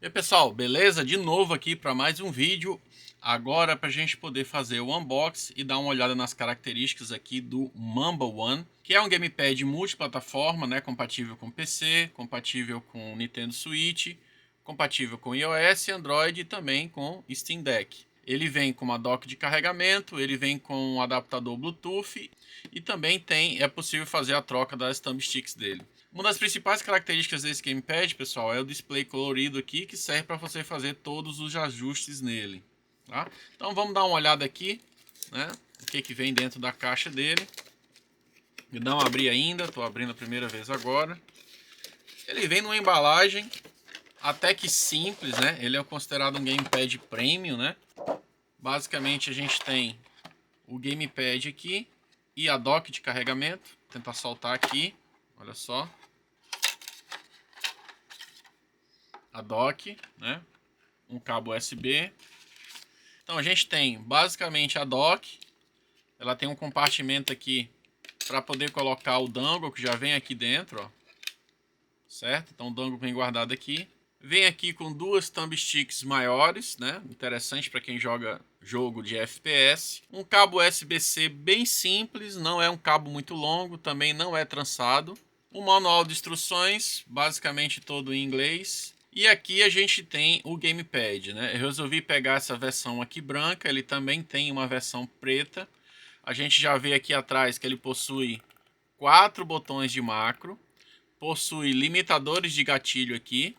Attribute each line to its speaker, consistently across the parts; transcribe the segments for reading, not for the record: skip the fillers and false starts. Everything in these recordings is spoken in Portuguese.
Speaker 1: E aí, pessoal, beleza? De novo aqui para mais um vídeo. Agora para a gente poder fazer o unboxing e dar uma olhada nas características aqui do Mamba One, que é um gamepad multiplataforma, né? Compatível com PC, compatível com Nintendo Switch, compatível com iOS, Android e também com Steam Deck. Ele vem com uma dock de carregamento, ele vem com um adaptador Bluetooth e também é possível fazer a troca das thumbsticks dele. Uma das principais características desse gamepad, pessoal, é o display colorido aqui, que serve para você fazer todos os ajustes nele. Tá? Então vamos dar uma olhada aqui, né? O que vem dentro da caixa dele. Eu não abri ainda, estou abrindo a primeira vez agora. Ele vem numa embalagem até que simples, né? Ele é considerado um gamepad premium, né? Basicamente a gente tem o gamepad aqui e a dock de carregamento. Vou tentar soltar aqui, olha só. A dock, né? Um cabo USB. Então a gente tem basicamente a dock. Ela tem um compartimento aqui para poder colocar o dongle que já vem aqui dentro, ó. Certo? Então o dongle vem guardado aqui. Vem aqui com duas thumbsticks maiores, né? Interessante para quem joga jogo de FPS. Um cabo USB-C bem simples, não é um cabo muito longo, também não é trançado. Um manual de instruções, basicamente todo em inglês. E aqui a gente tem o gamepad, né? Eu resolvi pegar essa versão aqui branca, ele também tem uma versão preta. A gente já vê aqui atrás que ele possui 4 botões de macro, possui limitadores de gatilho aqui.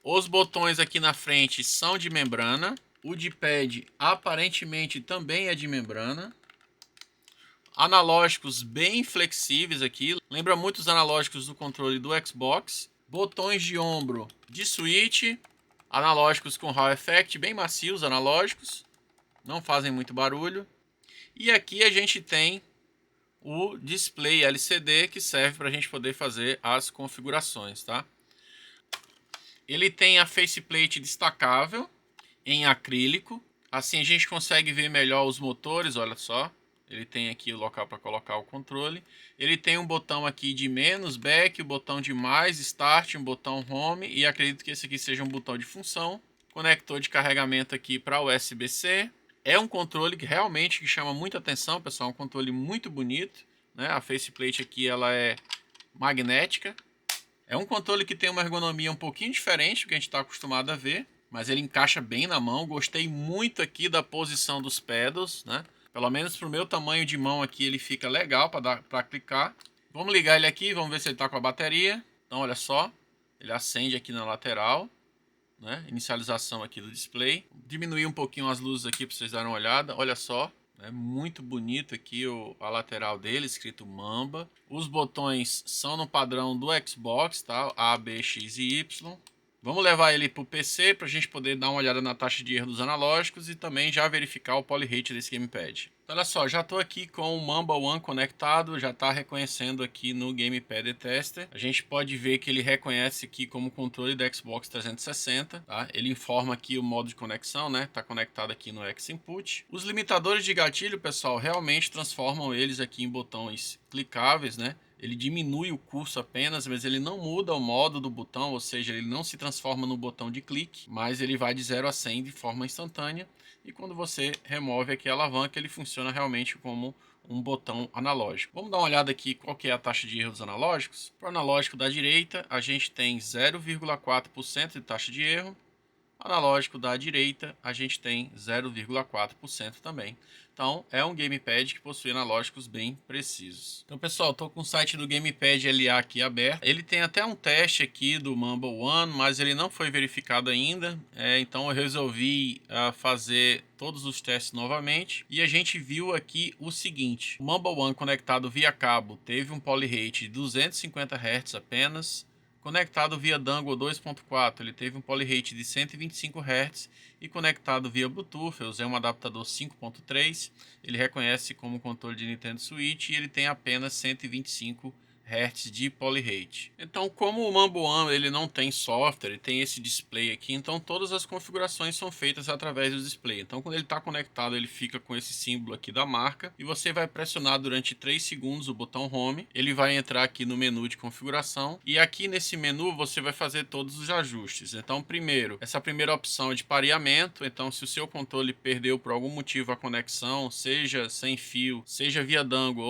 Speaker 1: Os botões aqui na frente são de membrana. O D-pad aparentemente também é de membrana. Analógicos bem flexíveis aqui. Lembra muito os analógicos do controle do Xbox. Botões de ombro de Switch. Analógicos com Hall Effect, bem macios analógicos. Não fazem muito barulho. E aqui a gente tem o display LCD que serve para a gente poder fazer as configurações, tá? Ele tem a faceplate destacável em acrílico. Assim a gente consegue ver melhor os motores, olha só. Ele tem aqui o local para colocar o controle. Ele tem um botão aqui de menos, back, o botão de mais, start, um botão home. E acredito que esse aqui seja um botão de função. Conector de carregamento aqui para USB-C. É um controle que realmente chama muita atenção, pessoal. É um controle muito bonito, né? A faceplate aqui ela é magnética. É um controle que tem uma ergonomia um pouquinho diferente do que a gente está acostumado a ver. Mas ele encaixa bem na mão. Gostei muito aqui da posição dos pedals, né? Pelo menos para o meu tamanho de mão aqui ele fica legal para clicar. Vamos ligar ele aqui, vamos ver se ele está com a bateria. Então olha só, ele acende aqui na lateral, né? Inicialização aqui do display. Diminuir um pouquinho as luzes aqui para vocês darem uma olhada. Olha só, é muito bonito aqui a lateral dele, escrito Mamba. Os botões são no padrão do Xbox, tá? A, B, X e Y. Vamos levar ele para o PC para a gente poder dar uma olhada na taxa de erro dos analógicos e também já verificar o poly rate desse gamepad. Então, olha só, já estou aqui com o Mamba One conectado, já está reconhecendo aqui no Gamepad Tester. A gente pode ver que ele reconhece aqui como controle do Xbox 360, tá? Ele informa aqui o modo de conexão, né? Está conectado aqui no X-Input. Os limitadores de gatilho, pessoal, realmente transformam eles aqui em botões clicáveis, né? Ele diminui o curso apenas, mas ele não muda o modo do botão, ou seja, ele não se transforma no botão de clique, mas ele vai de 0 a 100 de forma instantânea. E quando você remove aqui a alavanca, ele funciona realmente como um botão analógico. Vamos dar uma olhada aqui qual que é a taxa de erro dos analógicos. Para o analógico da direita, a gente tem 0,4% de taxa de erro. Analógico da direita, a gente tem 0,4% também. Então, é um gamepad que possui analógicos bem precisos. Então, pessoal, estou com o site do Gamepad LA aqui aberto. Ele tem até um teste aqui do Mamba One, mas ele não foi verificado ainda. Então, eu resolvi fazer todos os testes novamente. E a gente viu aqui o seguinte. O Mamba One conectado via cabo teve um poly rate de 250 Hz apenas. Conectado via Dangle 2.4, ele teve um poly rate de 125 Hz e conectado via Bluetooth, eu usei um adaptador 5.3, ele reconhece como controle de Nintendo Switch e ele tem apenas 125 Hz de poly-rate. Então, como o Mambo One ele não tem software, ele tem esse display aqui, então todas as configurações são feitas através do display. Então, quando ele está conectado, ele fica com esse símbolo aqui da marca e você vai pressionar durante 3 segundos o botão Home. Ele vai entrar aqui no menu de configuração e aqui nesse menu você vai fazer todos os ajustes. Então, primeiro, essa primeira opção é de pareamento. Então, se o seu controle perdeu por algum motivo a conexão, seja sem fio, seja via dango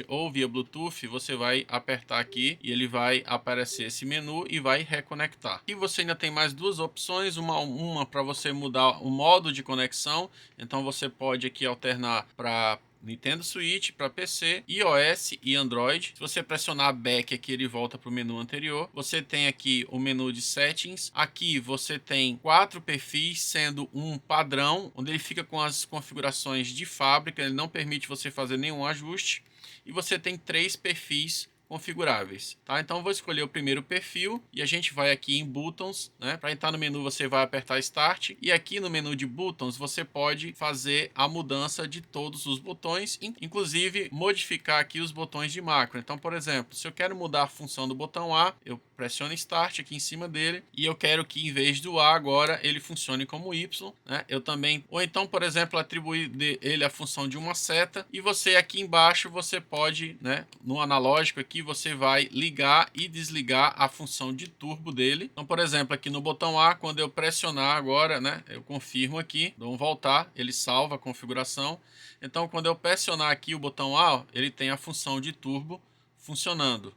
Speaker 1: ou via Bluetooth, você vai apertar aqui e ele vai aparecer esse menu e vai reconectar. E você ainda tem mais duas opções, uma para você mudar o modo de conexão. Então você pode aqui alternar para Nintendo Switch, para PC, iOS e Android. Se você pressionar Back aqui, ele volta para o menu anterior. Você tem aqui o menu de Settings. Aqui você tem 4 perfis, sendo um padrão, onde ele fica com as configurações de fábrica. Ele não permite você fazer nenhum ajuste. E você tem 3 perfis configuráveis, tá? Então eu vou escolher o primeiro perfil e a gente vai aqui em Buttons, né? Para entrar no menu você vai apertar Start e aqui no menu de Buttons você pode fazer a mudança de todos os botões, inclusive modificar aqui os botões de macro. Então, por exemplo, se eu quero mudar a função do botão A, eu pressiono Start aqui em cima dele e eu quero que em vez do A agora ele funcione como Y, né? Eu também, ou então, por exemplo, atribuir ele a função de uma seta e você aqui embaixo você pode, né, no analógico aqui você vai ligar e desligar a função de turbo dele. Então, por exemplo, aqui no botão A, quando eu pressionar agora, né, eu confirmo aqui, dou um voltar, ele salva a configuração. Então, quando eu pressionar aqui o botão A, ó, ele tem a função de turbo funcionando.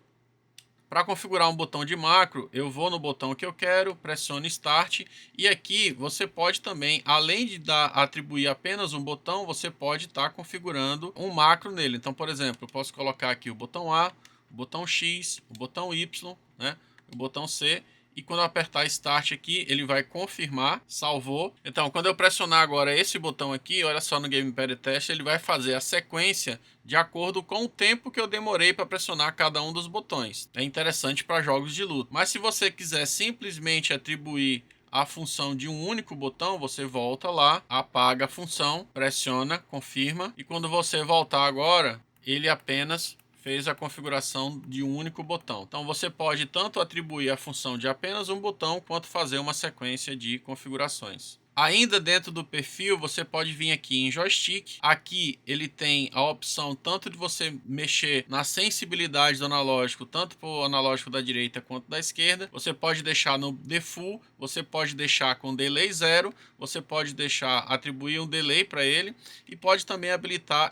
Speaker 1: Para configurar um botão de macro, eu vou no botão que eu quero, pressiono Start e aqui você pode também, além de atribuir apenas um botão, você pode estar configurando um macro nele. Então, por exemplo, eu posso colocar aqui o botão A, o botão X, o botão Y, né, o botão C. E quando eu apertar Start aqui, ele vai confirmar, salvou. Então, quando eu pressionar agora esse botão aqui, olha só no Gamepad Test, ele vai fazer a sequência de acordo com o tempo que eu demorei para pressionar cada um dos botões. É interessante para jogos de luta. Mas se você quiser simplesmente atribuir a função de um único botão, você volta lá, apaga a função, pressiona, confirma. E quando você voltar agora, ele apenas fez a configuração de um único botão. Então você pode tanto atribuir a função de apenas um botão, quanto fazer uma sequência de configurações. Ainda dentro do perfil, você pode vir aqui em joystick. Aqui ele tem a opção tanto de você mexer na sensibilidade do analógico, tanto para o analógico da direita quanto da esquerda. Você pode deixar no default, você pode deixar com delay 0, você pode deixar atribuir um delay para ele e pode também habilitar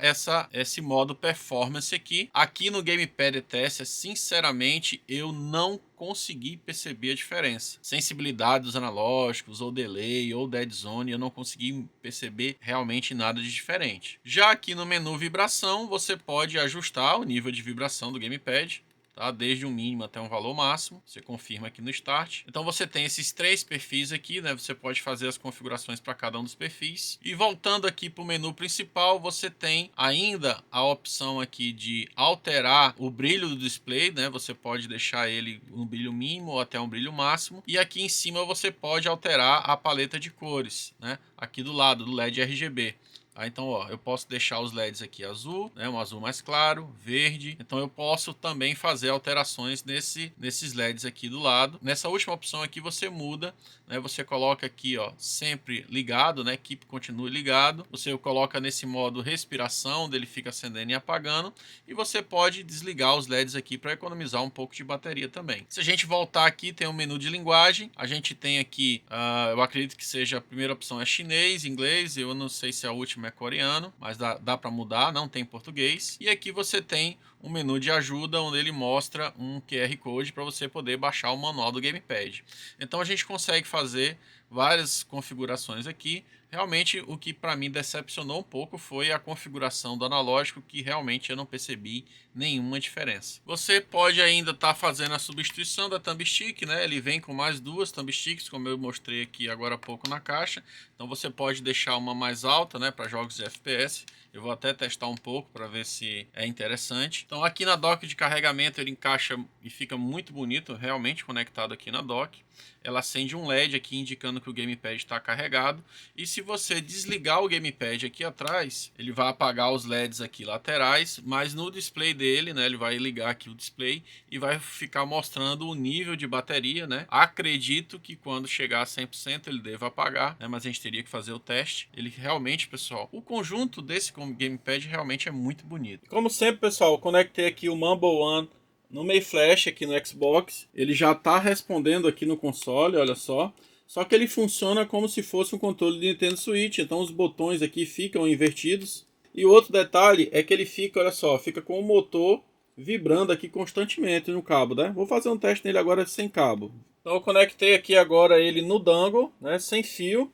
Speaker 1: esse modo performance aqui. Aqui no Gamepad Test, sinceramente, eu não consegui perceber a diferença. Sensibilidade dos analógicos, ou delay, ou dead zone, eu não consegui perceber realmente nada de diferente. Já aqui no menu vibração, você pode ajustar o nível de vibração do Gamepad, tá? Desde um mínimo até um valor máximo. Você confirma aqui no Start. Então você tem esses 3 perfis aqui, né? Você pode fazer as configurações para cada um dos perfis. E voltando aqui para o menu principal, você tem ainda a opção aqui de alterar o brilho do display, né? Você pode deixar ele um brilho mínimo ou até um brilho máximo. E aqui em cima você pode alterar a paleta de cores, né? Aqui do lado do LED RGB. Então, ó, eu posso deixar os LEDs aqui azul, né, um azul mais claro, verde. Então eu posso também fazer alterações nesses LEDs aqui do lado. Nessa última opção aqui você muda, né, você coloca aqui, ó, sempre ligado, né, keep continue ligado. Você coloca nesse modo respiração, onde ele fica acendendo e apagando. E você pode desligar os LEDs aqui para economizar um pouco de bateria também. Se a gente voltar aqui, tem um menu de linguagem. A gente tem aqui, eu acredito que seja a primeira opção é chinês, inglês. Eu não sei se a última é coreano, mas dá para mudar, não tem português. E aqui você tem um menu de ajuda, onde ele mostra um QR Code para você poder baixar o manual do Gamepad. Então a gente consegue fazer várias configurações aqui. Realmente o que para mim decepcionou um pouco foi a configuração do analógico, que realmente eu não percebi nenhuma diferença. Você pode ainda estar fazendo a substituição da thumbstick, né? Ele vem com mais 2 thumbsticks, como eu mostrei aqui agora há pouco na caixa. Então você pode deixar uma mais alta, né, para jogos de FPS. Eu vou até testar um pouco para ver se é interessante. Então aqui na dock de carregamento ele encaixa e fica muito bonito, realmente conectado aqui na dock. ela acende um LED aqui indicando que o gamepad está carregado. E se você desligar o gamepad aqui atrás, ele vai apagar os LEDs aqui laterais, mas no display dele, né, ele vai ligar aqui o display e vai ficar mostrando o nível de bateria, né? Acredito que quando chegar a 100% ele deva apagar, né, mas a gente teria que fazer o teste. Ele realmente, pessoal, o conjunto desse gamepad realmente é muito bonito. Como sempre, pessoal, eu conectei aqui o Mumble One no meio flash aqui no Xbox. Ele já está respondendo aqui no console, olha só. Só que ele funciona como se fosse um controle de Nintendo Switch, então os botões aqui ficam invertidos. E outro detalhe é que ele fica, olha só, fica com o motor vibrando aqui constantemente no cabo, né? Vou fazer um teste nele agora sem cabo. Então eu conectei aqui agora ele no dongle, né, sem fio,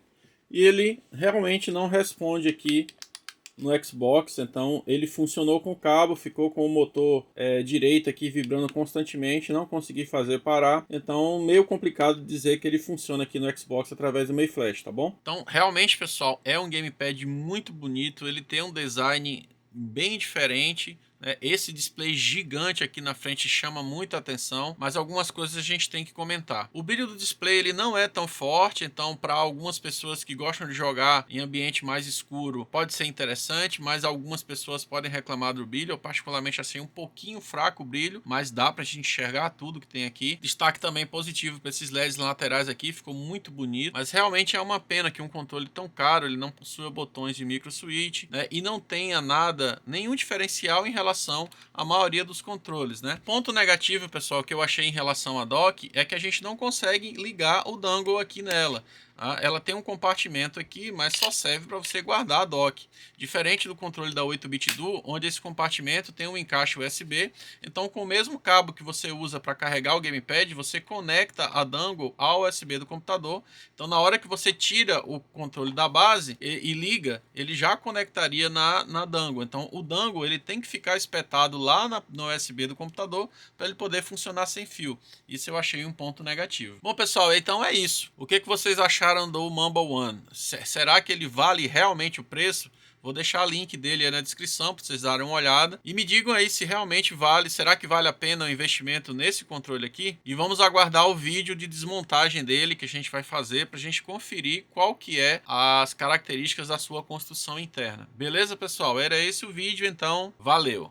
Speaker 1: e ele realmente não responde aqui no Xbox. Então ele funcionou com o cabo, ficou com o motor direito aqui vibrando constantemente, não consegui fazer parar. Então meio complicado dizer que ele funciona aqui no Xbox através do meio flash, tá bom? Então realmente, pessoal, é um gamepad muito bonito, ele tem um design bem diferente. Esse display gigante aqui na frente chama muita atenção, mas algumas coisas a gente tem que comentar. O brilho do display ele não é tão forte, então para algumas pessoas que gostam de jogar em ambiente mais escuro pode ser interessante, mas algumas pessoas podem reclamar do brilho. Eu particularmente achei um pouquinho fraco o brilho, mas dá pra gente enxergar tudo que tem aqui. Destaque também positivo para esses LEDs laterais aqui, ficou muito bonito, mas realmente é uma pena que um controle tão caro ele não possua botões de micro switch, né, e não tenha nada, nenhum diferencial em relação à maioria dos controles, né? Ponto negativo, pessoal, que eu achei em relação à dock é que a gente não consegue ligar o dongle aqui nela. Ela tem um compartimento aqui, mas só serve para você guardar a dock. Diferente do controle da 8-bit Duo, onde esse compartimento tem um encaixe USB. Então, com o mesmo cabo que você usa para carregar o gamepad, você conecta a dongle ao USB do computador. Então, na hora que você tira o controle da base e liga, ele já conectaria na dongle. Então, o dongle ele tem que ficar espetado lá no USB do computador para ele poder funcionar sem fio. Isso eu achei um ponto negativo. Bom, pessoal, então é isso. O que vocês acharam do Mumble One? Será que ele vale realmente o preço? Vou deixar o link dele aí na descrição para vocês darem uma olhada. E me digam aí se realmente vale, será que vale a pena o investimento nesse controle aqui? E vamos aguardar o vídeo de desmontagem dele que a gente vai fazer para a gente conferir qual que é as características da sua construção interna. Beleza, pessoal? Era esse o vídeo, então valeu!